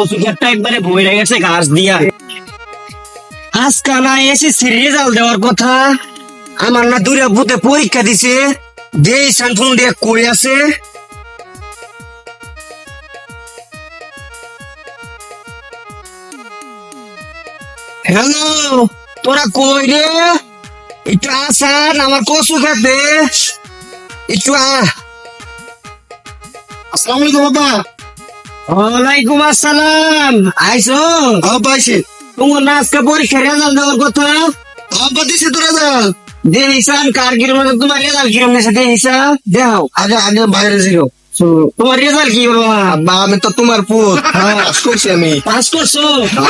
কচু ক্ষেতটা একবারে ভরে গেছে ঘাস দিয়া। আজকাল না এসএসসি রেজাল্ট দেওয়ার কথা, আমার না দুই বুতে পরীক্ষা দিছে, দেই সানফোন দিয়ে কই আছে। হ্যালো, তোরা কই রে? একটু আসান আমার কচু খেতে, একটু আসসালামু আলাইকুম বাবা। ওয়ালাইকুম আসসালাম। আইসো? আব্বা আইছে। তোমার না আজকে পরীক্ষা রেজাল্ট দেওয়ার কথা? আব্বা দিছে তো রেজাল্ট। দেহিসান কারগির মধ্যে তোমার রেজাল্ট কিরম দিয়েছে দেহিসা দেখাও। আগে আগে বাইরে ছিল। তোমার রেজাল্ট কি বাবা? আব্বা আমি তো তোমার পুত, পাস করছি আমি। পাস করছো?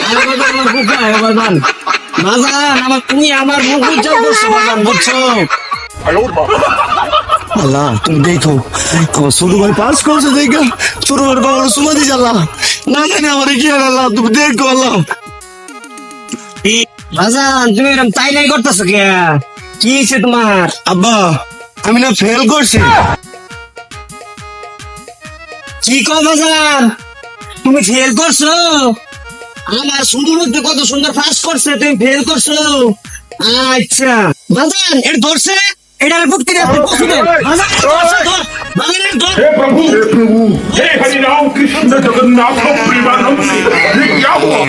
আরে বাবা, আমার বুকে আয় বাজান। বাজান, তুমি আমার বুক উজ্জ্বল করছো বাজান, বুঝছো? আল্লাহ তুমি দেখো, আমার ছোট ভাই পাস করছে দেখো, ছোট ভাই বাবার সুমা দিছে আল্লাহ। না জানি আমার কি হবে আল্লাহ, তুমি দেখো আল্লাহ। বাজান, তুমি এরকম তাই নাই করতেছো কে? কি হয়েছে তোমার? আব্বা আমি না ফেল করছি। কি কো বাজান? তুমি ফেল করছো? আমার সুন্দর মধ্যে কত সুন্দর পাস করছে, তুমি ফেল করছো? আচ্ছা বাজান, এটা ধরছে, এটার বুদ্ধি রাখতে পছন্দ। বাজান এটা ধরছে, ধর। বাজান এটা ধর। हे प्रभु हे हरि राम कृष्ण जगन्नाथ प्रेमानंद ये क्या हुआ?